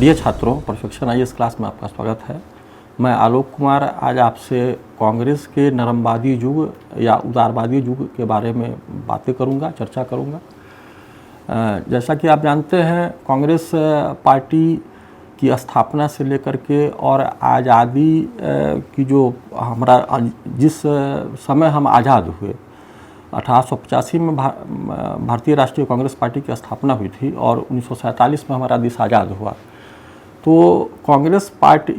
प्रिय छात्रों, perfection IAS class में आपका स्वागत है। मैं आलोक कुमार आज आपसे कांग्रेस के नरमवादी युग या उदारवादी युग के बारे में बातें करूंगा, चर्चा करूंगा। जैसा कि आप जानते हैं, कांग्रेस पार्टी की स्थापना से लेकर के और आज़ादी की जो जिस समय हम आज़ाद हुए 1885 में भारतीय राष्ट्रीय कांग्रेस पार्टी की स्थापना हुई थी और 1947 में हमारा देश आज़ाद हुआ। तो कांग्रेस पार्टी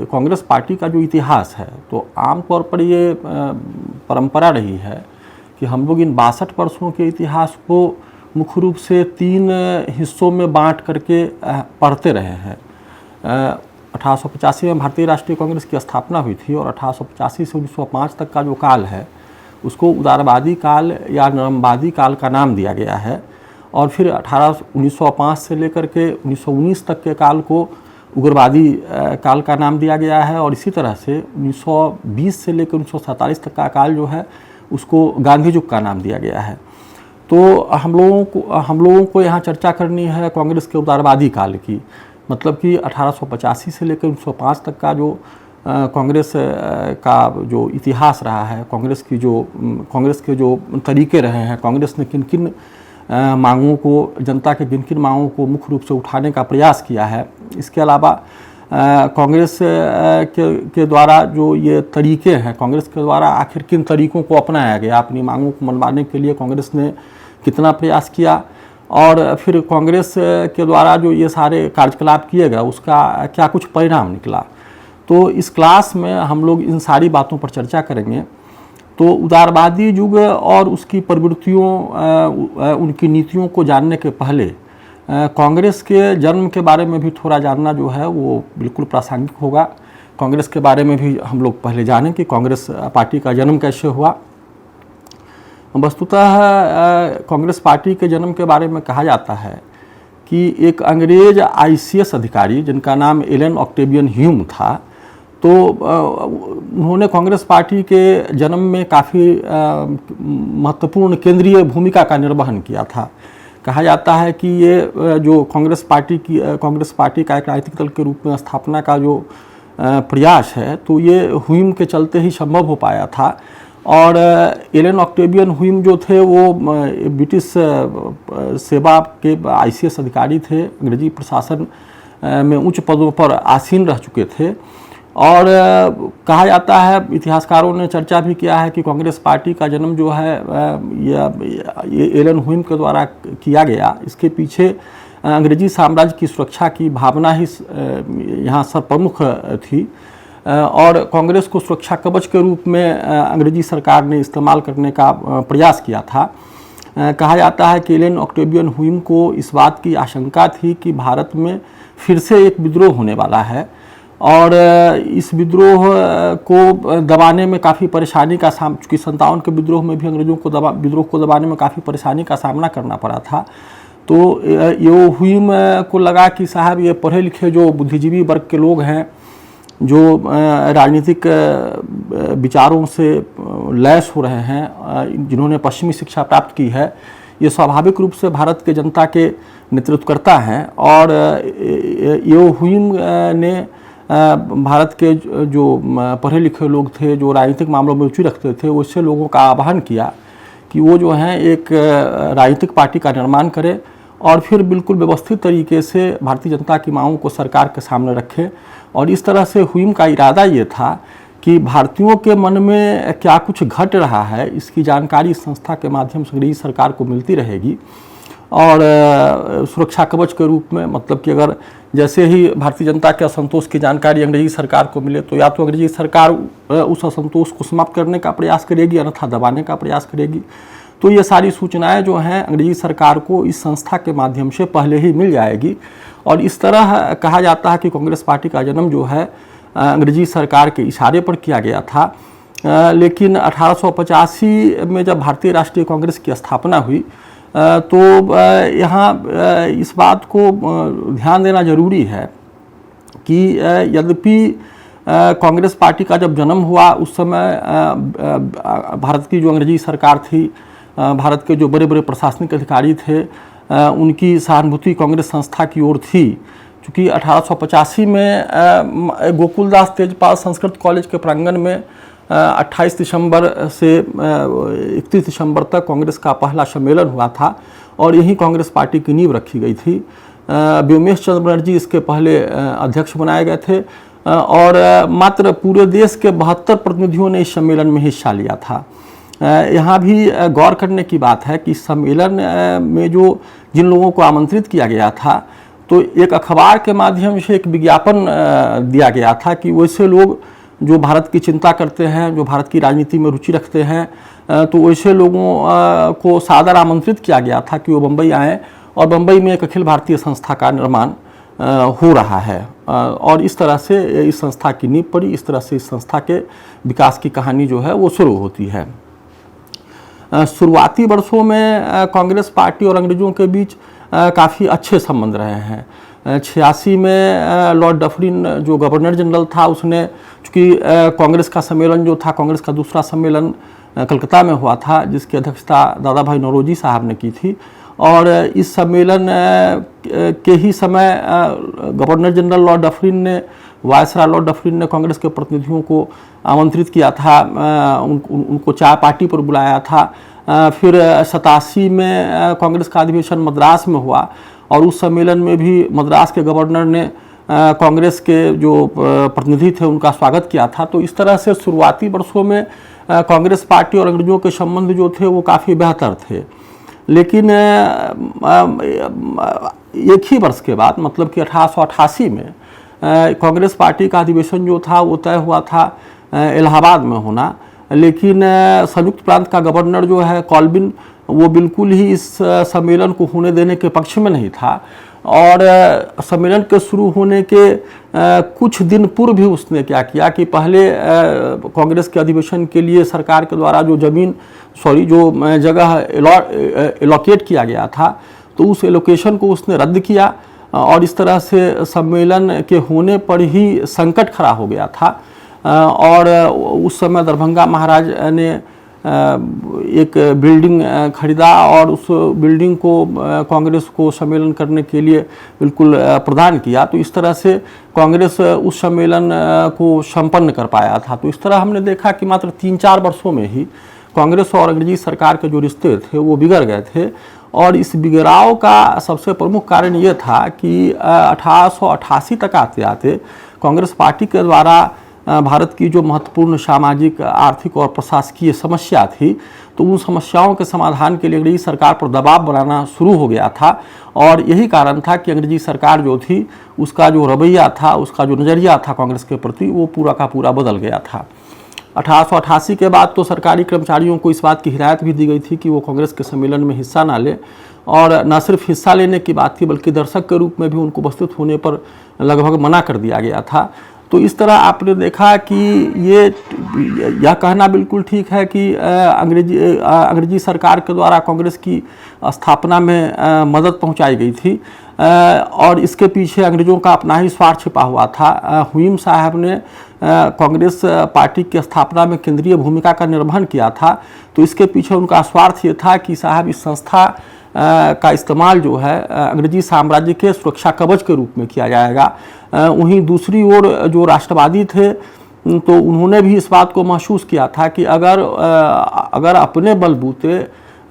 कांग्रेस पार्टी का जो इतिहास है, तो आमतौर पर ये परंपरा रही है कि हम लोग इन 62 वर्षों के इतिहास को मुख्य रूप से 3 हिस्सों में बांट करके पढ़ते रहे हैं। 1885 में भारतीय राष्ट्रीय कांग्रेस की स्थापना हुई थी और 1885 से 1905 तक का जो काल है उसको उदारवादी काल या नरमवादी काल का नाम दिया गया है। और फिर 1905 से लेकर के 1919 तक के काल को उग्रवादी काल का नाम दिया गया है। और इसी तरह से 1920 से लेकर 1947 तक का काल जो है उसको गांधी युग का नाम दिया गया है। तो हम लोगों को यहाँ चर्चा करनी है कांग्रेस के उदारवादी काल की, मतलब कि 1885 से लेकर 1905 तक का जो कांग्रेस का जो इतिहास रहा है, कांग्रेस के जो तरीके रहे हैं, कांग्रेस ने किन किन मांगों को, जनता के किन किन मांगों को मुख्य रूप से उठाने का प्रयास किया है। इसके अलावा कांग्रेस के द्वारा जो ये तरीके हैं, कांग्रेस के द्वारा आखिर किन तरीकों को अपनाया गया, अपनी मांगों को मनवाने के लिए कांग्रेस ने कितना प्रयास किया, और फिर कांग्रेस के द्वारा जो ये सारे कार्यकलाप किए गए उसका क्या कुछ परिणाम निकला। तो इस क्लास में हम लोग इन सारी बातों पर चर्चा करेंगे। तो उदारवादी युग और उसकी प्रवृत्तियों, उनकी नीतियों को जानने के पहले कांग्रेस के जन्म के बारे में भी थोड़ा जानना जो है वो बिल्कुल प्रासंगिक होगा। कांग्रेस के बारे में भी हम लोग पहले जानें कि कांग्रेस पार्टी का जन्म कैसे हुआ। वस्तुतः कांग्रेस पार्टी के जन्म के बारे में कहा जाता है कि एक अंग्रेज आईसीएस अधिकारी जिनका नाम एलन ऑक्टेवियन ह्यूम था, तो उन्होंने कांग्रेस पार्टी के जन्म में काफ़ी महत्वपूर्ण केंद्रीय भूमिका का निर्वहन किया था। कहा जाता है कि ये जो कांग्रेस पार्टी का एक राजनीतिक दल के रूप में स्थापना का जो प्रयास है, तो ये ह्यूम के चलते ही संभव हो पाया था। और एलन ऑक्टेवियन ह्यूम जो थे वो ब्रिटिश सेवा के आईसीएस अधिकारी थे, अंग्रेजी प्रशासन में उच्च पदों पर आसीन रह चुके थे। और कहा जाता है, इतिहासकारों ने चर्चा भी किया है कि कांग्रेस पार्टी का जन्म जो है ये एलन ह्यूम के द्वारा किया गया। इसके पीछे अंग्रेजी साम्राज्य की सुरक्षा की भावना ही यहाँ सर्वप्रमुख थी और कांग्रेस को सुरक्षा कवच के रूप में अंग्रेजी सरकार ने इस्तेमाल करने का प्रयास किया था। कहा जाता है कि एलन ऑक्टेवियन ह्यूम को इस बात की आशंका थी कि भारत में फिर से एक विद्रोह होने वाला है और इस विद्रोह को दबाने में काफ़ी परेशानी का चूँकि 57 के विद्रोह में भी अंग्रेजों को विद्रोह को दबाने में काफ़ी परेशानी का सामना करना पड़ा था। तो ये ह्यूम को लगा कि साहब ये पढ़े लिखे जो बुद्धिजीवी वर्ग के लोग हैं, जो राजनीतिक विचारों से लैस हो रहे हैं, जिन्होंने पश्चिमी शिक्षा प्राप्त की है, ये स्वाभाविक रूप से भारत के जनता के नेतृत्व करता है। और ये ह्यूम ने भारत के जो पढ़े लिखे लोग थे, जो राजनीतिक मामलों में रुचि रखते थे, वैसे लोगों का आह्वान किया कि वो जो हैं एक राजनीतिक पार्टी का निर्माण करें और फिर बिल्कुल व्यवस्थित तरीके से भारतीय जनता की मांगों को सरकार के सामने रखें। और इस तरह से ह्यूम का इरादा ये था कि भारतीयों के मन में क्या कुछ घट रहा है, इसकी जानकारी इस संस्था के माध्यम से अंग्रेजी सरकार को मिलती रहेगी। और सुरक्षा कवच के रूप में, मतलब कि अगर जैसे ही भारतीय जनता के असंतोष की जानकारी अंग्रेजी सरकार को मिले तो या तो अंग्रेजी सरकार उस असंतोष को समाप्त करने का प्रयास करेगी, अन्यथा दबाने का प्रयास करेगी। तो ये सारी सूचनाएं जो हैं अंग्रेजी सरकार को इस संस्था के माध्यम से पहले ही मिल जाएगी। और इस तरह कहा जाता है कि कांग्रेस पार्टी का जन्म जो है अंग्रेजी सरकार के इशारे पर किया गया था। लेकिन 1885 में जब भारतीय राष्ट्रीय कांग्रेस की स्थापना हुई तो यहाँ इस बात को ध्यान देना जरूरी है कि यद्यपि कांग्रेस पार्टी का जब जन्म हुआ उस समय भारत की जो अंग्रेजी सरकार थी, भारत के जो बड़े बड़े प्रशासनिक अधिकारी थे, उनकी सहानुभूति कांग्रेस संस्था की ओर थी। चूँकि 1885 में गोकुलदास तेजपाल संस्कृत कॉलेज के प्रांगण में 28 दिसंबर से 31 दिसंबर तक कांग्रेस का पहला सम्मेलन हुआ था और यही कांग्रेस पार्टी की नींव रखी गई थी। व्योमेश चंद्र बनर्जी इसके पहले अध्यक्ष बनाए गए थे और मात्र पूरे देश के 72 प्रतिनिधियों ने इस सम्मेलन में हिस्सा लिया था। यहाँ भी गौर करने की बात है कि सम्मेलन में जिन लोगों को आमंत्रित किया गया था तो एक अखबार के माध्यम से एक विज्ञापन दिया गया था कि वैसे लोग जो भारत की चिंता करते हैं, जो भारत की राजनीति में रुचि रखते हैं, तो वैसे लोगों को सादर आमंत्रित किया गया था कि वो बम्बई आएँ और बम्बई में एक अखिल भारतीय संस्था का निर्माण हो रहा है और इस तरह से इस संस्था की नींव पड़ी। इस तरह से इस संस्था के विकास की कहानी जो है वो शुरू होती है। शुरुआती वर्षों में कांग्रेस पार्टी और अंग्रेज़ों के बीच काफ़ी अच्छे संबंध रहे हैं। 86 में लॉर्ड डफरिन जो गवर्नर जनरल था, उसने चूँकि कांग्रेस का सम्मेलन जो था, कांग्रेस का दूसरा सम्मेलन कलकत्ता में हुआ था जिसकी अध्यक्षता दादा भाई नौरोजी साहब ने की थी और इस सम्मेलन के ही समय गवर्नर जनरल लॉर्ड डफरिन ने, वायसराय लॉर्ड डफरिन ने कांग्रेस के प्रतिनिधियों को आमंत्रित किया था, उनको चाय पार्टी पर बुलाया था। फिर 87 में कांग्रेस का अधिवेशन मद्रास में हुआ और उस सम्मेलन में भी मद्रास के गवर्नर ने कांग्रेस के जो प्रतिनिधि थे उनका स्वागत किया था। तो इस तरह से शुरुआती वर्षों में कांग्रेस पार्टी और अंग्रेज़ों के संबंध जो थे वो काफ़ी बेहतर थे। लेकिन एक ही वर्ष के बाद, मतलब कि 1888 में कांग्रेस पार्टी का अधिवेशन जो था वो तय हुआ था इलाहाबाद में होना, लेकिन संयुक्त प्रांत का गवर्नर जो है कॉल्बिन, वो बिल्कुल ही इस सम्मेलन को होने देने के पक्ष में नहीं था और सम्मेलन के शुरू होने के कुछ दिन पूर्व भी उसने क्या किया कि पहले कांग्रेस के अधिवेशन के लिए सरकार के द्वारा जो जो जगह एलोकेट किया गया था तो उस एलोकेशन को उसने रद्द किया और इस तरह से सम्मेलन के होने पर ही संकट खड़ा हो गया था। और उस समय दरभंगा महाराज ने एक बिल्डिंग खरीदा और उस बिल्डिंग को कांग्रेस को सम्मेलन करने के लिए बिल्कुल प्रदान किया। तो इस तरह से कांग्रेस उस सम्मेलन को संपन्न कर पाया था। तो इस तरह हमने देखा कि मात्र 3-4 वर्षों में ही कांग्रेस और अंग्रेजी सरकार के जो रिश्ते थे वो बिगड़ गए थे और इस बिगड़ाव का सबसे प्रमुख कारण ये था कि 1888 तक आते आते कांग्रेस पार्टी के द्वारा भारत की जो महत्वपूर्ण सामाजिक, आर्थिक और प्रशासकीय समस्या थी तो उन समस्याओं के समाधान के लिए अंग्रेजी सरकार पर दबाव बनाना शुरू हो गया था और यही कारण था कि अंग्रेजी सरकार जो थी उसका जो रवैया था, उसका जो नज़रिया था कांग्रेस के प्रति, वो पूरा का पूरा बदल गया था। 1888 के बाद तो सरकारी कर्मचारियों को इस बात की हिदायत भी दी गई थी कि वो कांग्रेस के सम्मेलन में हिस्सा ना लें और न सिर्फ हिस्सा लेने की बात थी बल्कि दर्शक के रूप में भी उनको उपस्थित होने पर लगभग मना कर दिया गया था। तो इस तरह आपने देखा कि यह कहना बिल्कुल ठीक है कि अंग्रेजी सरकार के द्वारा कांग्रेस की स्थापना में मदद पहुंचाई गई थी और इसके पीछे अंग्रेज़ों का अपना ही स्वार्थ छिपा हुआ था। हुइम साहब ने कांग्रेस पार्टी की स्थापना में केंद्रीय भूमिका का निर्वहन किया था, तो इसके पीछे उनका स्वार्थ ये था कि साहब इस संस्था का इस्तेमाल जो है अंग्रेजी साम्राज्य के सुरक्षा कवच के रूप में किया जाएगा। वहीं दूसरी ओर जो राष्ट्रवादी थे तो उन्होंने भी इस बात को महसूस किया था कि अगर अपने बलबूते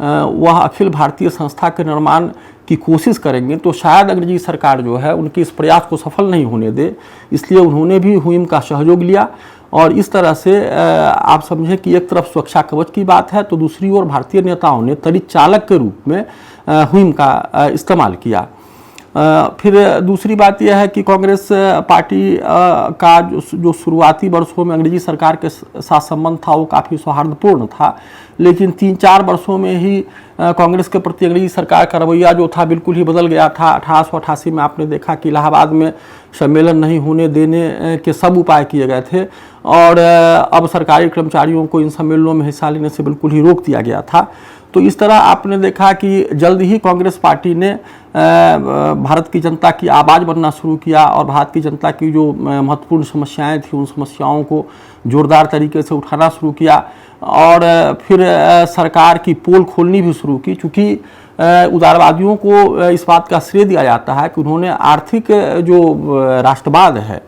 वह अखिल भारतीय संस्था के निर्माण की कोशिश करेंगे तो शायद अंग्रेजी सरकार जो है उनके इस प्रयास को सफल नहीं होने दे, इसलिए उन्होंने भी हुइम का सहयोग लिया और इस तरह से आप समझें कि एक तरफ सुरक्षा कवच की बात है तो दूसरी ओर भारतीय नेताओं ने तड़ित चालक के रूप में हुइम का इस्तेमाल किया। फिर दूसरी बात यह है कि कांग्रेस पार्टी का जो शुरुआती वर्षों में अंग्रेजी सरकार के साथ संबंध था वो काफ़ी सौहार्दपूर्ण था, लेकिन 3-4 वर्षों में ही कांग्रेस के प्रति अंग्रेजी सरकार का रवैया जो था बिल्कुल ही बदल गया था। 1888 में आपने देखा कि इलाहाबाद में सम्मेलन नहीं होने देने के सब उपाय किए गए थे और अब सरकारी कर्मचारियों को इन सम्मेलनों में हिस्सा लेने से बिल्कुल ही रोक दिया गया था। तो इस तरह आपने देखा कि जल्द ही कांग्रेस पार्टी ने भारत की जनता की आवाज़ बनना शुरू किया और भारत की जनता की जो महत्वपूर्ण समस्याएं थी उन समस्याओं को जोरदार तरीके से उठाना शुरू किया और फिर सरकार की पोल खोलनी भी शुरू की। चूँकि उदारवादियों को इस बात का श्रेय दिया जाता है कि उन्होंने आर्थिक जो राष्ट्रवाद है,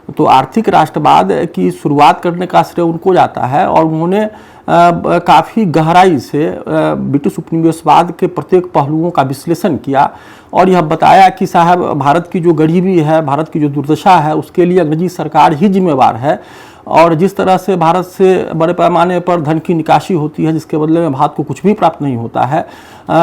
तो आर्थिक राष्ट्रवाद की शुरुआत करने का श्रेय उनको जाता है और उन्होंने काफ़ी गहराई से ब्रिटिश उपनिवेशवाद के प्रत्येक पहलुओं का विश्लेषण किया और यह बताया कि साहब भारत की जो गरीबी है, भारत की जो दुर्दशा है, उसके लिए अंग्रेजी सरकार ही जिम्मेवार है और जिस तरह से भारत से बड़े पैमाने पर धन की निकासी होती है जिसके बदले में भारत को कुछ भी प्राप्त नहीं होता है,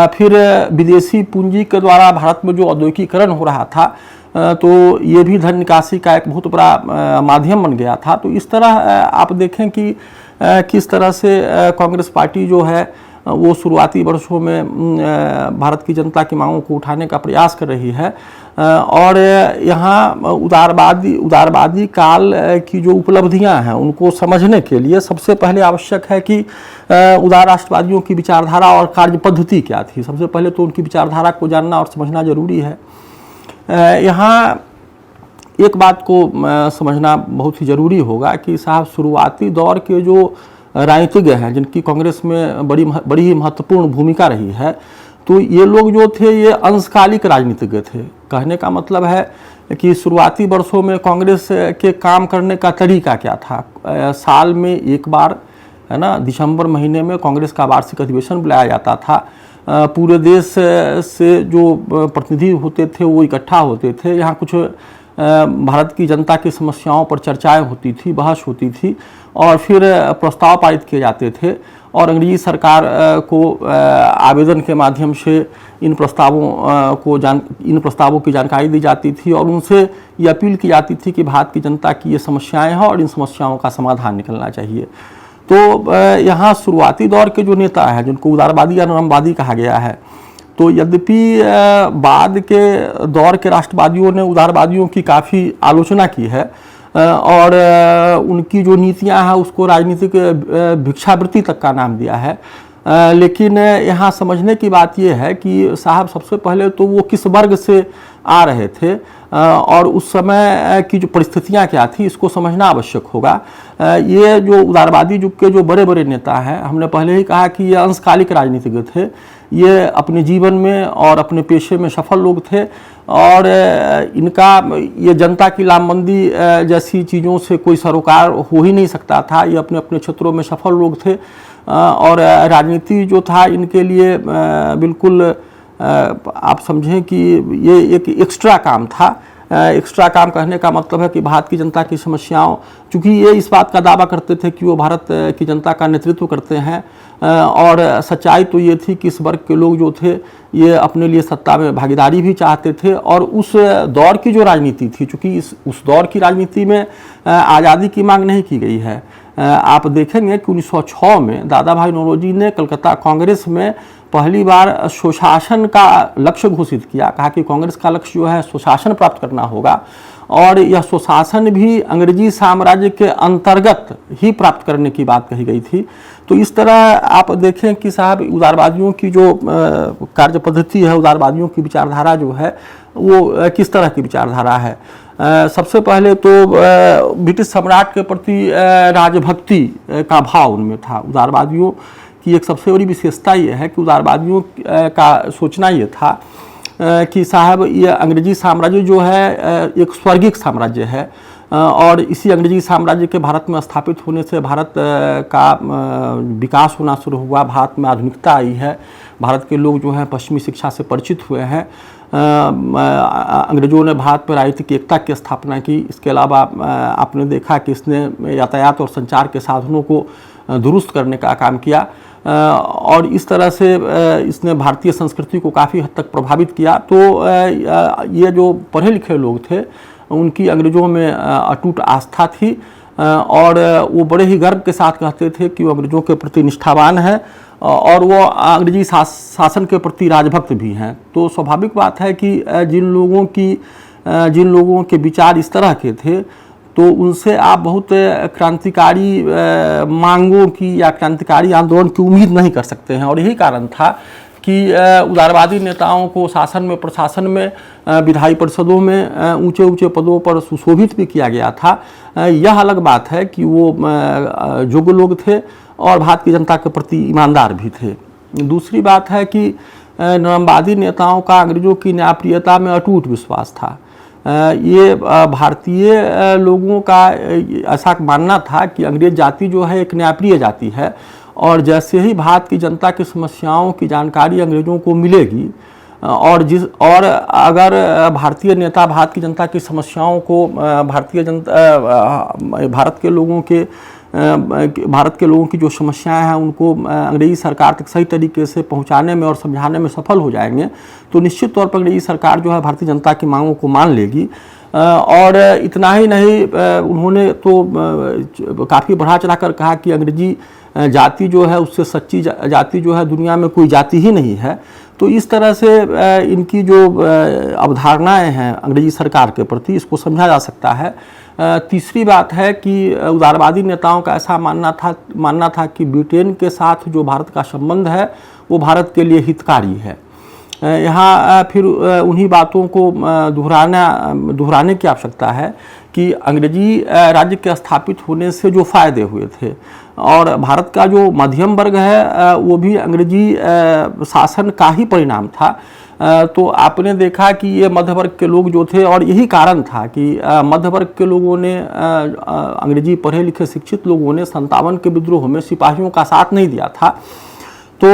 फिर विदेशी पूंजी के द्वारा भारत में जो औद्योगिकीकरण हो रहा था तो ये भी धन निकासी का एक बहुत बड़ा माध्यम बन गया था। तो इस तरह आप देखें कि किस तरह से कांग्रेस पार्टी जो है वो शुरुआती वर्षों में भारत की जनता की मांगों को उठाने का प्रयास कर रही है और यहाँ उदारवादी काल की जो उपलब्धियां हैं उनको समझने के लिए सबसे पहले आवश्यक है कि उदार राष्ट्रवादियों की विचारधारा और कार्य पद्धति क्या थी। सबसे पहले तो उनकी विचारधारा को जानना और समझना जरूरी है। यहाँ एक बात को समझना बहुत ही ज़रूरी होगा कि साहब शुरुआती दौर के जो राजनीतिज्ञ हैं जिनकी कांग्रेस में बड़ी ही महत्वपूर्ण भूमिका रही है, तो ये लोग जो थे ये अंशकालिक राजनीतिज्ञ थे। कहने का मतलब है कि शुरुआती वर्षों में कांग्रेस के काम करने का तरीका क्या था। साल में एक बार, है ना, दिसंबर महीने में कांग्रेस का वार्षिक अधिवेशन बुलाया जाता था। पूरे देश से जो प्रतिनिधि होते थे वो इकट्ठा होते थे। यहाँ कुछ भारत की जनता की समस्याओं पर चर्चाएं होती थी, बहस होती थी और फिर प्रस्ताव पारित किए जाते थे और अंग्रेजी सरकार को आवेदन के माध्यम से इन प्रस्तावों की जानकारी दी जाती थी और उनसे ये अपील की जाती थी कि भारत की जनता की ये समस्याएं हैं और इन समस्याओं का समाधान निकलना चाहिए। तो यहाँ शुरुआती दौर के जो नेता हैं जिनको उदारवादी या नरमवादी कहा गया है, तो यद्यपि बाद के दौर के राष्ट्रवादियों ने उदारवादियों की काफ़ी आलोचना की है और उनकी जो नीतियां हैं उसको राजनीतिक भिक्षावृत्ति तक का नाम दिया है। लेकिन यहाँ समझने की बात यह है कि साहब सबसे पहले तो वो किस वर्ग से आ रहे थे और उस समय की जो परिस्थितियाँ क्या थी इसको समझना आवश्यक होगा। ये जो उदारवादी युग के जो बड़े बड़े नेता हैं, हमने पहले ही कहा कि ये अंशकालिक राजनीतिज्ञ थे। ये अपने जीवन में और अपने पेशे में सफल लोग थे और इनका ये जनता की लामबंदी जैसी चीज़ों से कोई सरोकार हो ही नहीं सकता था। ये अपने अपने क्षेत्रों में सफल लोग थे और राजनीति जो था इनके लिए बिल्कुल आप समझें कि ये एक एक्स्ट्रा काम था। एक्स्ट्रा काम कहने का मतलब है कि भारत की जनता की समस्याओं, चूँकि ये इस बात का दावा करते थे कि वो भारत की जनता का नेतृत्व करते हैं और सच्चाई तो ये थी कि इस वर्ग के लोग जो थे ये अपने लिए सत्ता में भागीदारी भी चाहते थे और उस दौर की जो राजनीति थी, चूँकि उस दौर की राजनीति में आज़ादी की मांग नहीं की गई है। आप देखेंगे कि 1906 में दादा भाई नौरोजी ने कलकत्ता कांग्रेस में पहली बार सुशासन का लक्ष्य घोषित किया। कहा कि कांग्रेस का लक्ष्य जो है सुशासन प्राप्त करना होगा और यह सुशासन भी अंग्रेजी साम्राज्य के अंतर्गत ही प्राप्त करने की बात कही गई थी। तो इस तरह आप देखें कि साहब उदारवादियों की जो कार्य पद्धति है, उदारवादियों की विचारधारा जो है वो किस तरह की विचारधारा है। सबसे पहले तो ब्रिटिश सम्राट के प्रति राजभक्ति का भाव उनमें था। उदारवादियों की एक सबसे बड़ी विशेषता ये है कि उदारवादियों का सोचना ये था कि साहब ये अंग्रेजी साम्राज्य जो है एक स्वर्गिक साम्राज्य है और इसी अंग्रेजी साम्राज्य के भारत में स्थापित होने से भारत का विकास होना शुरू हुआ, भारत में आधुनिकता आई है, भारत के लोग जो हैं पश्चिमी शिक्षा से परिचित हुए हैं। अंग्रेज़ों ने भारत में राजनीतिक एकता की स्थापना की। इसके अलावा आपने देखा कि इसने यातायात और संचार के साधनों को दुरुस्त करने का काम किया और इस तरह से इसने भारतीय संस्कृति को काफ़ी हद तक प्रभावित किया। तो ये जो पढ़े लिखे लोग थे उनकी अंग्रेज़ों में अटूट आस्था थी और वो बड़े ही गर्व के साथ कहते थे कि वो अंग्रेज़ों के प्रति निष्ठावान है और वो अंग्रेजी शासन के प्रति राजभक्त भी हैं। तो स्वाभाविक बात है कि जिन लोगों के विचार इस तरह के थे तो उनसे आप बहुत क्रांतिकारी मांगों की या क्रांतिकारी आंदोलन की उम्मीद नहीं कर सकते हैं। और यही कारण था कि उदारवादी नेताओं को शासन में, प्रशासन में, विधायी परिषदों में ऊंचे ऊंचे पदों पर सुशोभित भी किया गया था। यह अलग बात है कि वो योग्य लोग थे और भारत की जनता के प्रति ईमानदार भी थे। दूसरी बात है कि नियमवादी नेताओं का अंग्रेजों की न्यायप्रियता में अटूट विश्वास था। ये भारतीय लोगों का ऐसा मानना था कि अंग्रेज जाति जो है एक न्यायप्रिय जाति है, और जैसे ही भारत की जनता की समस्याओं की जानकारी अंग्रेजों को मिलेगी और अगर भारतीय नेता भारत की जनता की समस्याओं को भारत के लोगों की जो समस्याएं हैं उनको अंग्रेजी सरकार तक सही तरीके से पहुंचाने में और समझाने में सफल हो जाएंगे, तो निश्चित तौर पर अंग्रेजी सरकार जो है भारतीय जनता की मांगों को मान लेगी। और इतना ही नहीं, उन्होंने तो काफ़ी बढ़ा चढ़ा कर कहा कि अंग्रेजी जाति जो है उससे सच्ची जाति जो है दुनिया में कोई जाति ही नहीं है। तो इस तरह से इनकी जो अवधारणाएं हैं अंग्रेजी सरकार के प्रति, इसको समझा जा सकता है। तीसरी बात है कि उदारवादी नेताओं का ऐसा मानना था कि ब्रिटेन के साथ जो भारत का संबंध है वो भारत के लिए हितकारी है। यहाँ फिर उन्हीं बातों को दोहराने की आवश्यकता है कि अंग्रेजी राज्य के स्थापित होने से जो फ़ायदे हुए थे, और भारत का जो मध्यम वर्ग है वो भी अंग्रेजी शासन का ही परिणाम था। तो आपने देखा कि ये मध्य वर्ग के लोग जो थे, और यही कारण था कि मध्य वर्ग के लोगों ने, अंग्रेजी पढ़े लिखे शिक्षित लोगों ने 57 के विद्रोह में सिपाहियों का साथ नहीं दिया था। तो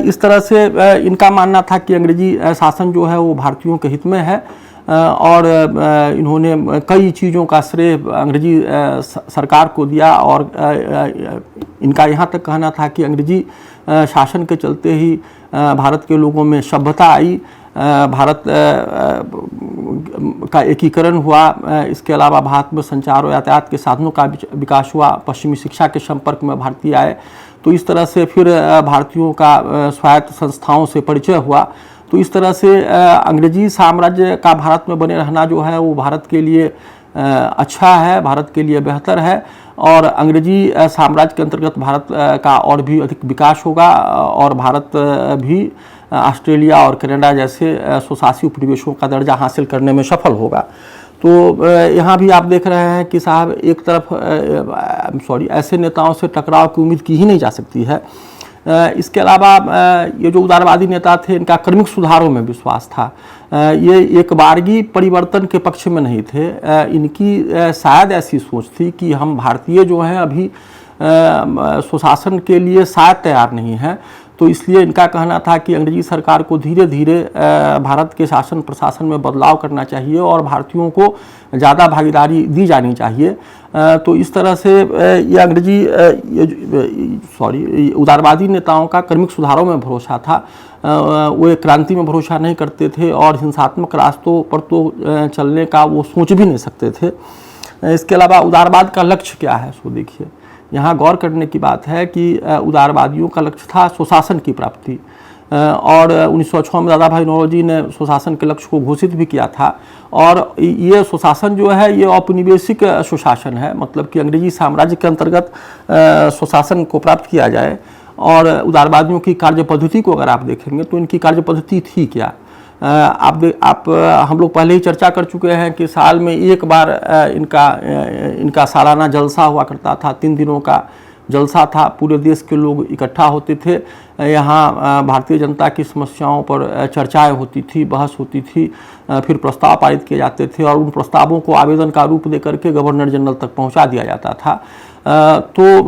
इस तरह से इनका मानना था कि अंग्रेजी शासन जो है वो भारतीयों के हित में है, और इन्होंने कई चीज़ों का श्रेय अंग्रेजी सरकार को दिया। और इनका यहाँ तक कहना था कि अंग्रेजी शासन के चलते ही भारत के लोगों में सभ्यता आई, भारत का एकीकरण हुआ, इसके अलावा भारत में संचार और यातायात के साधनों का विकास हुआ, पश्चिमी शिक्षा के संपर्क में भारतीय आए। तो इस तरह से फिर भारतीयों का स्वायत्त संस्थाओं से परिचय हुआ। तो इस तरह से अंग्रेजी साम्राज्य का भारत में बने रहना जो है वो भारत के लिए अच्छा है, भारत के लिए बेहतर है, और अंग्रेजी साम्राज्य के अंतर्गत भारत का और भी अधिक विकास होगा, और भारत भी ऑस्ट्रेलिया और कनाडा जैसे स्वशासी उपनिवेशों का दर्जा हासिल करने में सफल होगा। तो यहाँ भी आप देख रहे हैं कि साहब एक तरफ ऐसे नेताओं से टकराव की उम्मीद की ही नहीं जा सकती है। इसके अलावा ये जो उदारवादी नेता थे, इनका क्रमिक सुधारों में विश्वास था। ये एक बारगी परिवर्तन के पक्ष में नहीं थे। इनकी शायद ऐसी सोच थी कि हम भारतीय जो हैं अभी स्वशासन के लिए शायद तैयार नहीं हैं, तो इसलिए इनका कहना था कि अंग्रेजी सरकार को धीरे धीरे भारत के शासन प्रशासन में बदलाव करना चाहिए और भारतीयों को ज़्यादा भागीदारी दी जानी चाहिए। तो इस तरह से ये अंग्रेजी उदारवादी नेताओं का क्रमिक सुधारों में भरोसा था। वो एक क्रांति में भरोसा नहीं करते थे, और हिंसात्मक रास्तों पर तो चलने का वो सोच भी नहीं सकते थे। इसके अलावा उदारवाद का लक्ष्य क्या है, सो देखिए, यहाँ गौर करने की बात है कि उदारवादियों का लक्ष्य था स्वशासन की प्राप्ति, और 1906 में दादा भाई नौरोजी ने स्वशासन के लक्ष्य को घोषित भी किया था। और ये स्वशासन जो है ये औपनिवेशिक स्वशासन है, मतलब कि अंग्रेजी साम्राज्य के अंतर्गत स्वशासन को प्राप्त किया जाए। और उदारवादियों की कार्य पद्धति को अगर आप देखेंगे तो इनकी कार्य पद्धति थी क्या, हम लोग पहले ही चर्चा कर चुके हैं कि साल में एक बार इनका सालाना जलसा हुआ करता था। 3 दिनों का जलसा था, पूरे देश के लोग इकट्ठा होते थे। यहाँ भारतीय जनता की समस्याओं पर चर्चाएं होती थी, बहस होती थी, फिर प्रस्ताव पारित किए जाते थे, और उन प्रस्तावों को आवेदन का रूप दे करके गवर्नर जनरल तक पहुँचा दिया जाता था। तो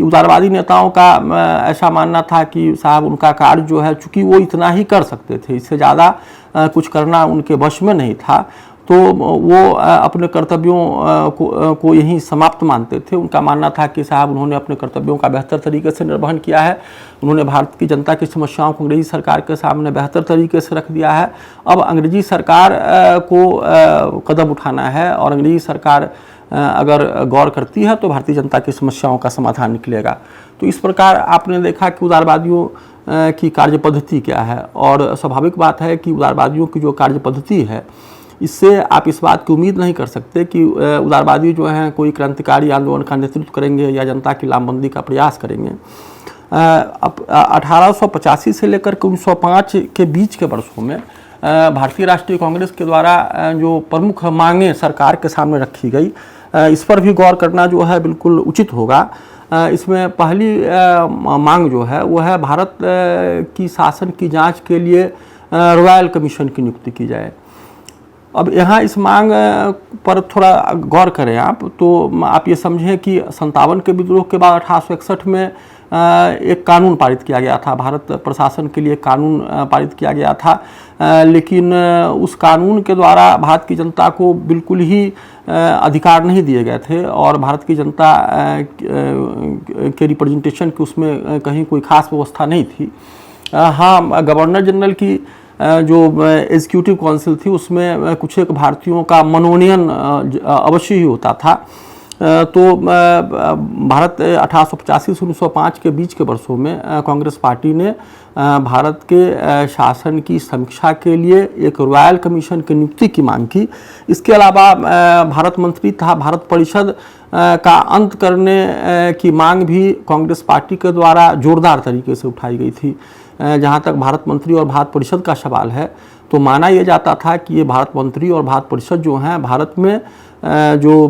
उदारवादी नेताओं का ऐसा मानना था कि साहब उनका कार्य जो है, चूँकि वो इतना ही कर सकते थे, इससे ज़्यादा कुछ करना उनके वश में नहीं था, तो वो अपने कर्तव्यों को यहीं समाप्त मानते थे। उनका मानना था कि साहब उन्होंने अपने कर्तव्यों का बेहतर तरीके से निर्वहन किया है, उन्होंने भारत की जनता की समस्याओं को अंग्रेजी सरकार के सामने बेहतर तरीके से रख दिया है। अब अंग्रेजी सरकार को कदम उठाना है, और अंग्रेजी सरकार अगर गौर करती है तो भारतीय जनता की समस्याओं का समाधान निकलेगा। तो इस प्रकार आपने देखा कि उदारवादियों की कार्य पद्धति क्या है, और स्वाभाविक बात है कि उदारवादियों की जो कार्य पद्धति है, इससे आप इस बात की उम्मीद नहीं कर सकते कि उदारवादी जो हैं कोई क्रांतिकारी आंदोलन का नेतृत्व करेंगे या जनता की लामबंदी का प्रयास करेंगे। अब 1885 से लेकर 1905 के बीच के वर्षों में भारतीय राष्ट्रीय कांग्रेस के द्वारा जो प्रमुख मांगें सरकार के सामने रखी गई, इस पर भी गौर करना जो है बिल्कुल उचित होगा। इसमें पहली मांग जो है वो है भारत की शासन की जांच के लिए रॉयल कमीशन की नियुक्ति की जाए। अब यहाँ इस मांग पर थोड़ा गौर करें आप, तो आप ये समझें कि 57 के विद्रोह के बाद 1861 में एक कानून पारित किया गया था, भारत प्रशासन के लिए कानून पारित किया गया था, लेकिन उस कानून के द्वारा भारत की जनता को बिल्कुल ही अधिकार नहीं दिए गए थे और भारत की जनता के रिप्रेजेंटेशन की उसमें कहीं कोई खास व्यवस्था नहीं थी। हाँ, गवर्नर जनरल की जो एग्जीक्यूटिव काउंसिल थी उसमें कुछ एक भारतीयों का मनोनयन अवश्य ही होता था। तो भारत 1885 से 1905 के बीच के वर्षों में कांग्रेस पार्टी ने भारत के शासन की समीक्षा के लिए एक रॉयल कमीशन की नियुक्ति की मांग की। इसके अलावा भारत मंत्री तथा भारत परिषद का अंत करने की मांग भी कांग्रेस पार्टी के द्वारा जोरदार तरीके से उठाई गई थी। जहाँ तक भारत मंत्री और भारत परिषद का सवाल है, तो माना यह जाता था कि ये भारत मंत्री और भारत परिषद जो हैं भारत में जो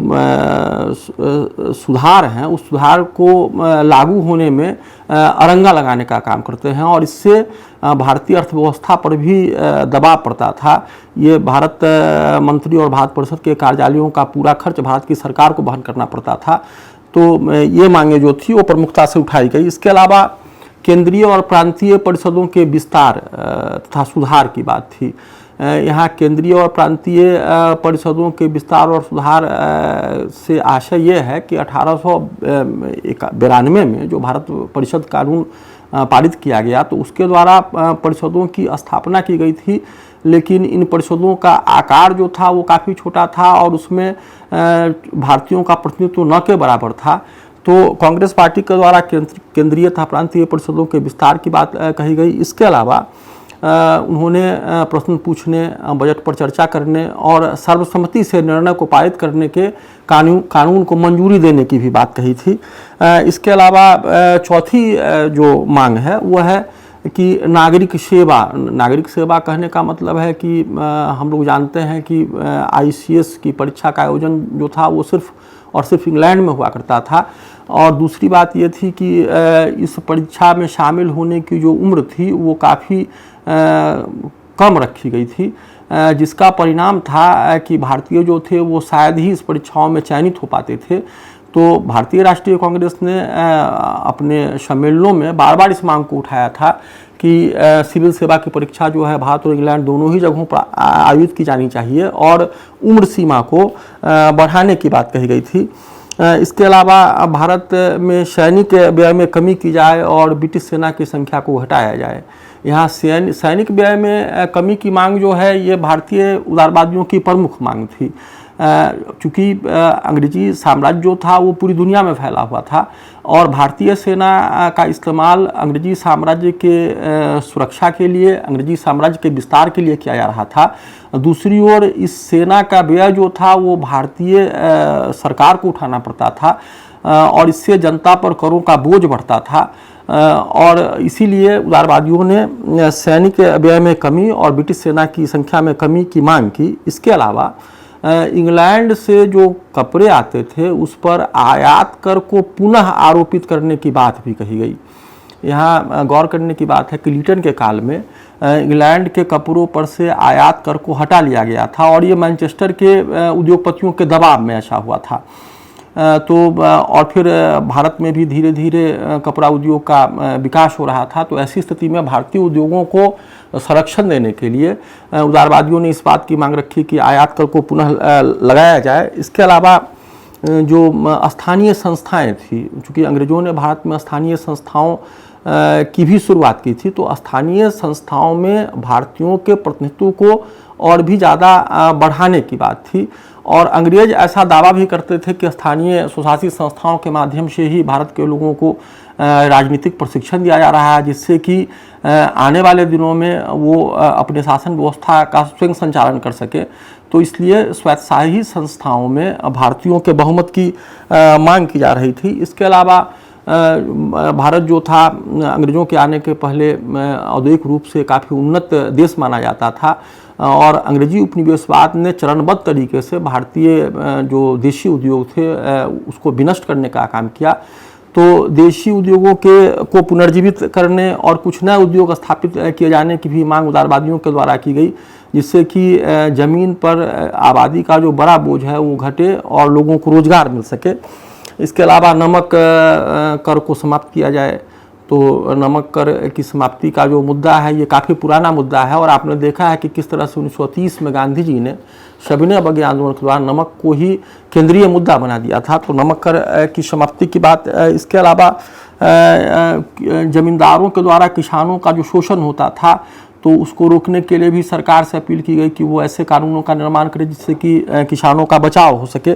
सुधार हैं उस सुधार को लागू होने में अरंगा लगाने का काम करते हैं और इससे भारतीय अर्थव्यवस्था पर भी दबाव पड़ता था। ये भारत मंत्री और भारत परिषद के कार्यालयों का पूरा खर्च भारत की सरकार को वहन करना पड़ता था। तो ये मांगे जो थी वो प्रमुखता से उठाई गई। इसके अलावा केंद्रीय और प्रांतीय परिषदों के विस्तार तथा सुधार की बात थी। यहाँ केंद्रीय और प्रांतीय परिषदों के विस्तार और सुधार से आशय ये है कि 1892 में जो भारत परिषद कानून पारित किया गया तो उसके द्वारा परिषदों की स्थापना की गई थी, लेकिन इन परिषदों का आकार जो था वो काफ़ी छोटा था और उसमें भारतीयों का प्रतिनिधित्व न के बराबर था। तो कांग्रेस पार्टी के द्वारा केंद्रीय तथा प्रांतीय परिषदों के विस्तार की बात कही गई। इसके अलावा उन्होंने प्रश्न पूछने, बजट पर चर्चा करने और सर्वसम्मति से निर्णय को पारित करने के कानून को मंजूरी देने की भी बात कही थी। इसके अलावा चौथी जो मांग है वो है कि नागरिक सेवा कहने का मतलब है कि हम लोग जानते हैं कि ICS की परीक्षा का आयोजन जो था वो सिर्फ इंग्लैंड में हुआ करता था और दूसरी बात ये थी कि इस परीक्षा में शामिल होने की जो उम्र थी वो काफ़ी कम रखी गई थी, जिसका परिणाम था कि भारतीय जो थे वो शायद ही इस परीक्षाओं में चयनित हो पाते थे। तो भारतीय राष्ट्रीय कांग्रेस ने अपने सम्मेलनों में बार बार इस मांग को उठाया था कि सिविल सेवा की परीक्षा जो है भारत और इंग्लैंड दोनों ही जगहों पर आयोजित की जानी चाहिए और उम्र सीमा को बढ़ाने की बात कही गई थी। इसके अलावा भारत में सैनिक व्यय में कमी की जाए और ब्रिटिश सेना की संख्या को घटाया जाए। यहाँ सैनिक व्यय में कमी की मांग जो है ये भारतीय उदारवादियों की प्रमुख मांग थी, चूँकि अंग्रेजी साम्राज्य जो था वो पूरी दुनिया में फैला हुआ था और भारतीय सेना का इस्तेमाल अंग्रेजी साम्राज्य के सुरक्षा के लिए, अंग्रेजी साम्राज्य के विस्तार के लिए किया जा रहा था। दूसरी ओर इस सेना का व्यय जो था वो भारतीय सरकार को उठाना पड़ता था और इससे जनता पर करों का बोझ बढ़ता था और इसीलिए उदारवादियों ने सैनिक व्यय में कमी और ब्रिटिश सेना की संख्या में कमी की मांग की। इसके अलावा इंग्लैंड से जो कपड़े आते थे उस पर आयात कर को पुनः आरोपित करने की बात भी कही गई। यहाँ गौर करने की बात है कि लिटन के काल में इंग्लैंड के कपड़ों पर से आयात कर को हटा लिया गया था और ये मैनचेस्टर के उद्योगपतियों के दबाव में ऐसा हुआ था। तो और फिर भारत में भी धीरे धीरे कपड़ा उद्योग का विकास हो रहा था। तो ऐसी स्थिति में भारतीय उद्योगों को संरक्षण देने के लिए उदारवादियों ने इस बात की मांग रखी कि आयात कर को पुनः लगाया जाए। इसके अलावा जो स्थानीय संस्थाएं थी, चूँकि अंग्रेजों ने भारत में स्थानीय संस्थाओं की भी शुरुआत की थी, तो स्थानीय संस्थाओं में भारतीयों के प्रतिनिधित्व को और भी ज़्यादा बढ़ाने की बात थी और अंग्रेज ऐसा दावा भी करते थे कि स्थानीय स्वशासित संस्थाओं के माध्यम से ही भारत के लोगों को राजनीतिक प्रशिक्षण दिया जा रहा है, जिससे कि आने वाले दिनों में वो अपने शासन व्यवस्था का स्वयं संचालन कर सके। तो इसलिए स्वायत्तशाही संस्थाओं में भारतीयों के बहुमत की मांग की जा रही थी। इसके अलावा भारत जो था अंग्रेज़ों के आने के पहले औद्योगिक रूप से काफ़ी उन्नत देश माना जाता था और अंग्रेजी उपनिवेशवाद ने चरणबद्ध तरीके से भारतीय जो देशी उद्योग थे उसको विनष्ट करने का काम किया। तो देशी उद्योगों को पुनर्जीवित करने और कुछ नए उद्योग स्थापित किए जाने की भी मांग उदारवादियों के द्वारा की गई, जिससे कि ज़मीन पर आबादी का जो बड़ा बोझ है वो घटे और लोगों को रोज़गार मिल सके। इसके अलावा नमक कर को समाप्त किया जाए। तो नमक कर की समाप्ति का जो मुद्दा है ये काफ़ी पुराना मुद्दा है और आपने देखा है कि किस तरह से 1930 में गांधी जी ने सविनय अवज्ञा आंदोलन के दौरान नमक को ही केंद्रीय मुद्दा बना दिया था। तो नमक कर की समाप्ति की बात। इसके अलावा जमींदारों के द्वारा किसानों का जो शोषण होता था तो उसको रोकने के लिए भी सरकार से अपील की गई कि वो ऐसे कानूनों का निर्माण करे जिससे कि किसानों का बचाव हो सके।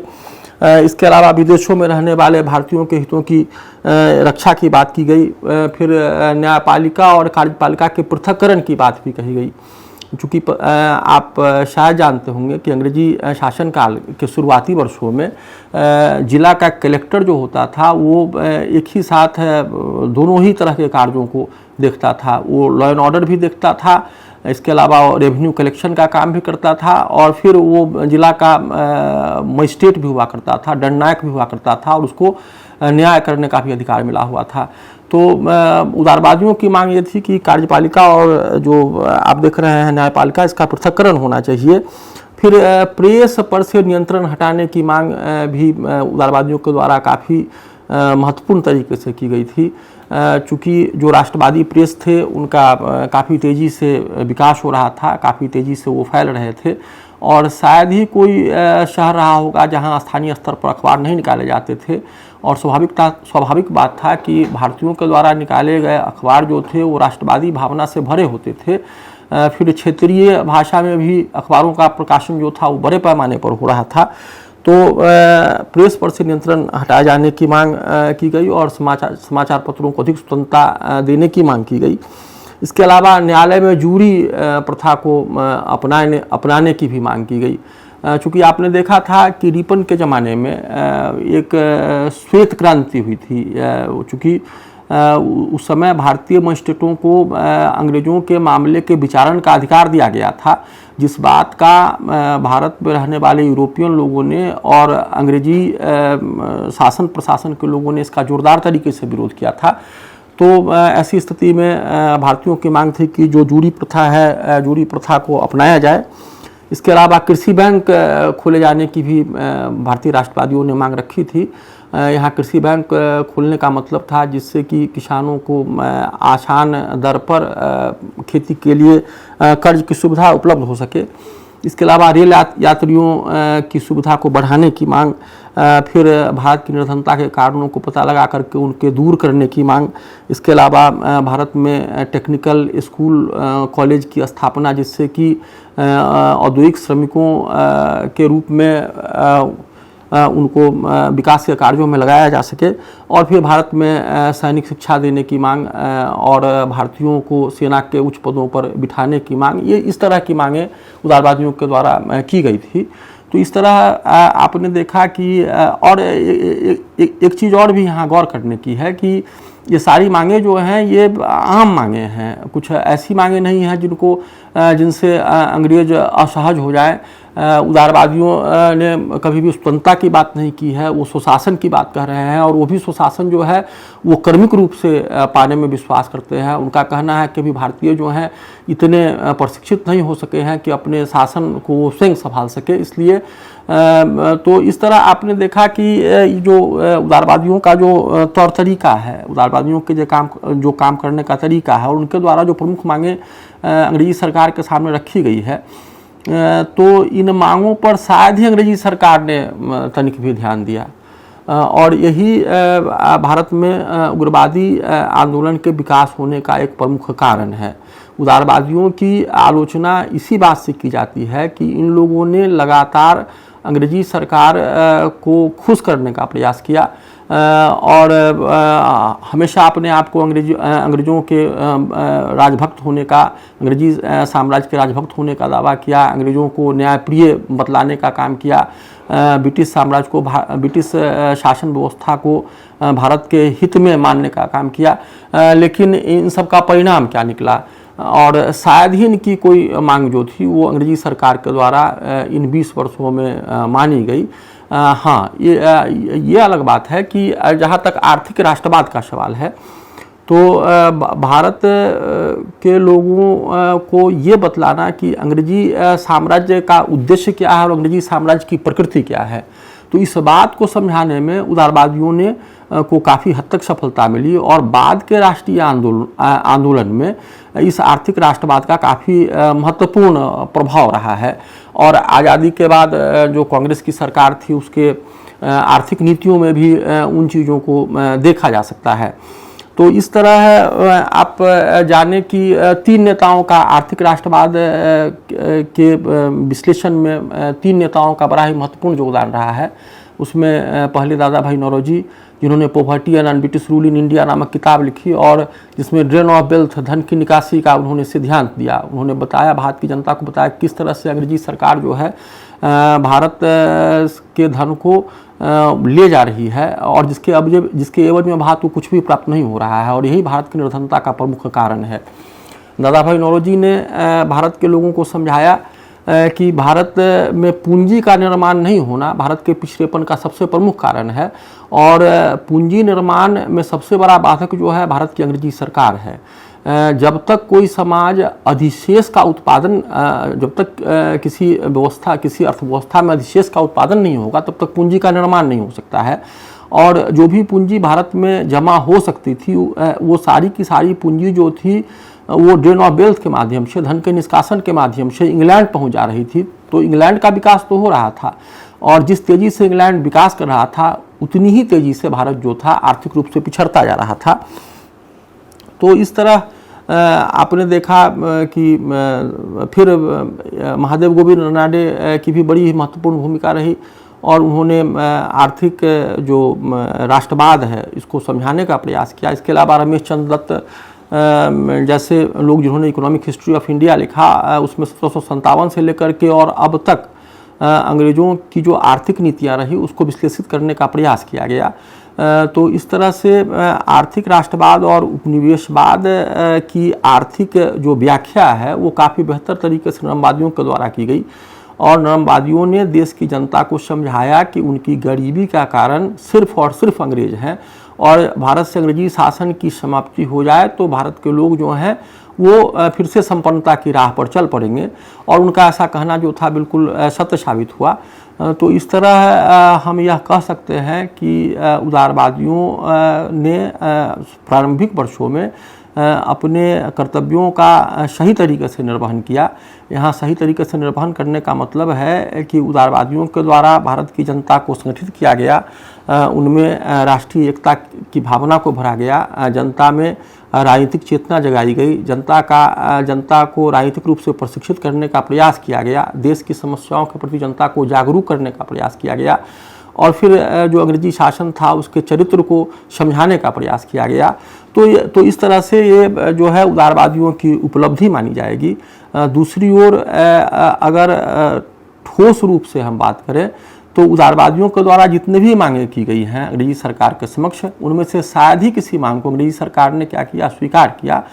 इसके अलावा विदेशों में रहने वाले भारतीयों के हितों की रक्षा की बात की गई। फिर न्यायपालिका और कार्यपालिका के पृथक्करण की बात भी कही गई। चूँकि आप शायद जानते होंगे कि अंग्रेजी शासनकाल के शुरुआती वर्षों में जिला का कलेक्टर जो होता था वो एक ही साथ दोनों ही तरह के कार्यों को देखता था। वो लॉ एंड ऑर्डर भी देखता था, इसके अलावा रेवेन्यू कलेक्शन का काम भी करता था और फिर वो जिला का मजिस्ट्रेट भी हुआ करता था, दंडनायक भी हुआ करता था और उसको न्याय करने का भी अधिकार मिला हुआ था। तो उदारवादियों की मांग ये थी कि कार्यपालिका और जो आप देख रहे हैं न्यायपालिका, इसका पृथक्करण होना चाहिए। फिर प्रेस पर से नियंत्रण हटाने की मांग भी उदारवादियों के द्वारा काफ़ी महत्वपूर्ण तरीके से की गई थी। चूँकि जो राष्ट्रवादी प्रेस थे उनका काफ़ी तेज़ी से विकास हो रहा था, काफ़ी तेज़ी से वो फैल रहे थे और शायद ही कोई शहर रहा होगा जहां स्थानीय स्तर पर अखबार नहीं निकाले जाते थे। और स्वाभाविक बात था कि भारतीयों के द्वारा निकाले गए अखबार जो थे वो राष्ट्रवादी भावना से भरे होते थे। फिर क्षेत्रीय भाषा में भी अखबारों का प्रकाशन जो था वो बड़े पैमाने पर हो रहा था। तो प्रेस पर से नियंत्रण हटाए जाने की मांग की गई और समाचार पत्रों को अधिक स्वतंत्रता देने की मांग की गई। इसके अलावा न्यायालय में जूरी प्रथा को अपनाने की भी मांग की गई। चूँकि आपने देखा था कि रिपन के ज़माने में एक श्वेत क्रांति हुई थी। चूँकि उस समय भारतीय मजिस्ट्रेटों को अंग्रेज़ों के मामले के विचारण का अधिकार दिया गया था, जिस बात का भारत में रहने वाले यूरोपियन लोगों ने और अंग्रेजी शासन प्रशासन के लोगों ने इसका जोरदार तरीके से विरोध किया था। तो ऐसी स्थिति में भारतीयों की मांग थी कि जो जूरी प्रथा है, जूरी प्रथा को अपनाया जाए। इसके अलावा कृषि बैंक खोले जाने की भी भारतीय राष्ट्रवादियों ने मांग रखी थी। यहाँ कृषि बैंक खोलने का मतलब था जिससे कि किसानों को आसान दर पर खेती के लिए कर्ज की सुविधा उपलब्ध हो सके। इसके अलावा रेल यात्रियों की सुविधा को बढ़ाने की मांग, फिर भारत की निर्धनता के कारणों को पता लगा करके उनके दूर करने की मांग। इसके अलावा भारत में टेक्निकल स्कूल कॉलेज की स्थापना जिससे कि औद्योगिक श्रमिकों के रूप में उनको विकास के कार्यों में लगाया जा सके। और फिर भारत में सैनिक शिक्षा देने की मांग और भारतीयों को सेना के उच्च पदों पर बिठाने की मांग, ये इस तरह की मांगें उदारवादियों के द्वारा की गई थी। तो इस तरह आपने देखा कि और एक चीज़ और भी यहाँ गौर करने की है कि ये सारी मांगें जो हैं ये आम मांगें हैं, कुछ ऐसी मांगें नहीं हैं जिनसे अंग्रेज असहज हो जाए। उदारवादियों ने कभी भी स्वतंत्रता की बात नहीं की है, वो स्वशासन की बात कर रहे हैं और वो भी स्वशासन जो है वो कर्मिक रूप से पाने में विश्वास करते हैं। उनका कहना है कि अभी भारतीय जो हैं इतने प्रशिक्षित नहीं हो सके हैं कि अपने शासन को स्वयं संभाल सके। इसलिए तो इस तरह आपने देखा कि जो उदारवादियों का जो तौर तरीका है, उदारवादियों के जो काम करने का तरीका है और उनके द्वारा जो प्रमुख मांगें अंग्रेजी सरकार के सामने रखी गई है, तो इन मांगों पर शायद ही अंग्रेजी सरकार ने तनिक भी ध्यान दिया। और यही भारत में उग्रवादी आंदोलन के विकास होने का एक प्रमुख कारण है। उदारवादियों की आलोचना इसी बात से की जाती है कि इन लोगों ने लगातार अंग्रेजी सरकार को खुश करने का प्रयास किया और हमेशा अपने आप को अंग्रेज़ों के राजभक्त होने का, अंग्रेजी साम्राज्य के राजभक्त होने का दावा किया, अंग्रेज़ों को न्यायप्रिय बतलाने का काम किया, ब्रिटिश साम्राज्य को, ब्रिटिश शासन व्यवस्था को भारत के हित में मानने का काम किया। लेकिन इन सब का परिणाम क्या निकला और शायद ही इनकी कोई मांग जो थी वो अंग्रेजी सरकार के द्वारा इन 20 वर्षों में मानी गई। हाँ, ये अलग बात है कि जहाँ तक आर्थिक राष्ट्रवाद का सवाल है तो भारत के लोगों को ये बतलाना कि अंग्रेजी साम्राज्य का उद्देश्य क्या है और अंग्रेजी साम्राज्य की प्रकृति क्या है, तो इस बात को समझाने में उदारवादियों ने को काफ़ी हद तक सफलता मिली और बाद के राष्ट्रीय आंदोलन में इस आर्थिक राष्ट्रवाद का काफ़ी महत्वपूर्ण प्रभाव रहा है। और आज़ादी के बाद जो कांग्रेस की सरकार थी उसके आर्थिक नीतियों में भी उन चीज़ों को देखा जा सकता है। तो इस तरह आप जाने कि 3 नेताओं का आर्थिक राष्ट्रवाद के विश्लेषण में 3 नेताओं का बड़ा ही महत्वपूर्ण योगदान रहा है। उसमें पहले दादा भाई नौरोजी, जिन्होंने poverty and British rule in India नामक किताब लिखी और जिसमें ड्रेन ऑफ वेल्थ, धन की निकासी का उन्होंने सिद्धांत दिया। उन्होंने बताया, भारत की जनता को बताया किस तरह से अंग्रेजी सरकार जो है भारत के धन को ले जा रही है और जिसके एवज में भारत को कुछ भी प्राप्त नहीं हो रहा है और यही भारत की निर्धनता का प्रमुख कारण है। दादा भाई नौरोजी ने भारत के लोगों को समझाया कि भारत में पूंजी का निर्माण नहीं होना भारत के पिछड़ेपन का सबसे प्रमुख कारण है और पूंजी निर्माण में सबसे बड़ा बाधक जो है भारत की अंग्रेजी सरकार है। जब तक कोई समाज अधिशेष का उत्पादन, जब तक किसी अर्थव्यवस्था में अधिशेष का उत्पादन नहीं होगा तब तक पूंजी का निर्माण नहीं हो सकता है। और जो भी पूंजी भारत में जमा हो सकती थी वो सारी की सारी पूंजी जो थी वो ड्रेन ऑफ वेल्थ के माध्यम से, धन के निष्कासन के माध्यम से इंग्लैंड पहुंच जा रही थी। तो इंग्लैंड का विकास तो हो रहा था और जिस तेज़ी से इंग्लैंड विकास कर रहा था उतनी ही तेज़ी से भारत जो था आर्थिक रूप से पिछड़ता जा रहा था। तो इस तरह आपने देखा कि फिर महादेव गोविंद रनाडे की भी बड़ी महत्वपूर्ण भूमिका रही और उन्होंने आर्थिक जो राष्ट्रवाद है इसको समझाने का प्रयास किया। इसके अलावा रमेश चंद्र दत्त जैसे लोग जिन्होंने इकोनॉमिक हिस्ट्री ऑफ इंडिया लिखा, उसमें 1757 से लेकर के और अब तक अंग्रेज़ों की जो आर्थिक नीतियाँ रही उसको विश्लेषित करने का प्रयास किया गया। तो इस तरह से आर्थिक राष्ट्रवाद और उपनिवेशवाद की आर्थिक जो व्याख्या है वो काफ़ी बेहतर तरीके से नरमवादियों के द्वारा की गई और नरमवादियों ने देश की जनता को समझाया कि उनकी गरीबी का कारण सिर्फ और सिर्फ अंग्रेज हैं और भारत से अंग्रेजी शासन की समाप्ति हो जाए तो भारत के लोग जो हैं वो फिर से संपन्नता की राह पर चल पड़ेंगे और उनका ऐसा कहना जो था बिल्कुल सत्य साबित हुआ। तो इस तरह हम यह कह सकते हैं कि उदारवादियों ने प्रारंभिक वर्षों में अपने कर्तव्यों का सही तरीके से निर्वहन किया। यहाँ सही तरीके से निर्वहन करने का मतलब है कि उदारवादियों के द्वारा भारत की जनता को संगठित किया गया, उनमें राष्ट्रीय एकता की भावना को भरा गया, जनता में राजनीतिक चेतना जगाई गई, जनता को राजनीतिक रूप से प्रशिक्षित करने का प्रयास किया गया, देश की समस्याओं के प्रति जनता को जागरूक करने का प्रयास किया गया और फिर जो अंग्रेजी शासन था उसके चरित्र को समझाने का प्रयास किया गया। तो इस तरह से ये जो है उदारवादियों की उपलब्धि मानी जाएगी। दूसरी ओर अगर ठोस रूप से हम बात करें तो उदारवादियों के द्वारा जितने भी मांगे की गई हैं अंग्रेजी सरकार के समक्ष, उनमें से शायद ही किसी मांग को अंग्रेजी सरकार ने क्या किया, स्वीकार किया।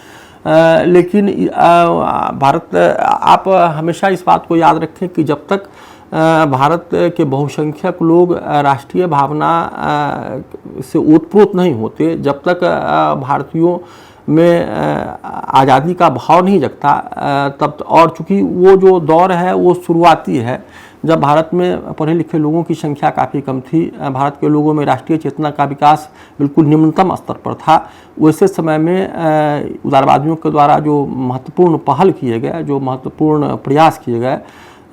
लेकिन आप हमेशा इस बात को याद रखें कि जब तक भारत के बहुसंख्यक लोग राष्ट्रीय भावना से ओतप्रोत नहीं होते, जब तक भारतीयों में आज़ादी का भाव नहीं जगता, तब और चूँकि वो जो दौर है वो शुरुआती है जब भारत में पढ़े लिखे लोगों की संख्या काफ़ी कम थी, भारत के लोगों में राष्ट्रीय चेतना का विकास बिल्कुल निम्नतम स्तर पर था। वैसे समय में उदारवादियों के द्वारा जो महत्वपूर्ण पहल किए गए, जो महत्वपूर्ण प्रयास किए गए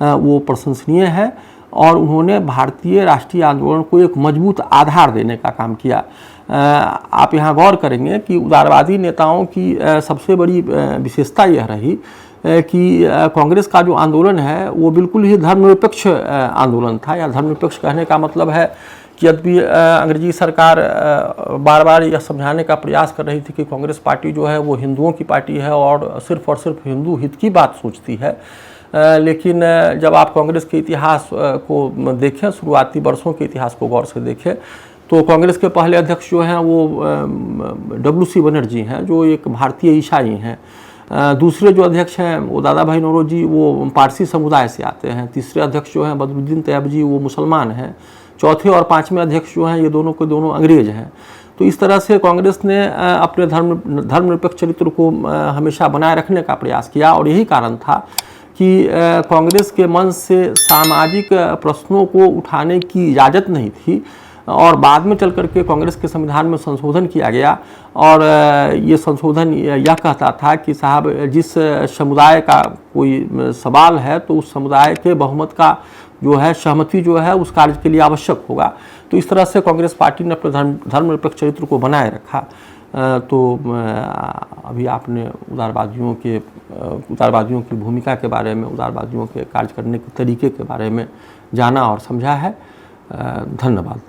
वो प्रशंसनीय है और उन्होंने भारतीय राष्ट्रीय आंदोलन को एक मजबूत आधार देने का काम किया। आप यहाँ गौर करेंगे कि उदारवादी नेताओं की सबसे बड़ी विशेषता यह रही कि कांग्रेस का जो आंदोलन है वो बिल्कुल ही धर्मनिरपेक्ष आंदोलन था। या धर्मनिरपेक्ष कहने का मतलब है कि यद्यपि अंग्रेजी सरकार बार बार यह समझाने का प्रयास कर रही थी कि कांग्रेस पार्टी जो है वो हिंदुओं की पार्टी है और सिर्फ हिंदू हित की बात सोचती है, लेकिन जब आप कांग्रेस के इतिहास को देखें, शुरुआती वर्षों के इतिहास को गौर से देखें, तो कांग्रेस के पहले अध्यक्ष जो हैं वो W.C. बनर्जी हैं जो एक भारतीय ईसाई हैं। दूसरे जो अध्यक्ष हैं वो दादा भाई नौरोजी, वो पारसी समुदाय से आते हैं। तीसरे अध्यक्ष जो हैं बदरुद्दीन तैयब जी, वो मुसलमान हैं। चौथे और पांचवें अध्यक्ष जो हैं ये दोनों के दोनों अंग्रेज हैं। तो इस तरह से कांग्रेस ने अपने धर्मनिरपेक्ष चरित्र को हमेशा बनाए रखने का प्रयास किया, और यही कारण था कि कांग्रेस के मन से सामाजिक प्रश्नों को उठाने की इजाज़त नहीं थी, और बाद में चल करके कांग्रेस के संविधान में संशोधन किया गया, और ये संशोधन यह कहता था कि साहब जिस समुदाय का कोई सवाल है तो उस समुदाय के बहुमत का जो है सहमति जो है उस कार्य के लिए आवश्यक होगा। तो इस तरह से कांग्रेस पार्टी ने अपने धर्मनिरपेक्ष चरित्र को बनाए रखा। तो अभी आपने उदारवादियों की भूमिका के बारे में, उदारवादियों के कार्य करने के तरीके के बारे में जाना और समझा है। धन्यवाद।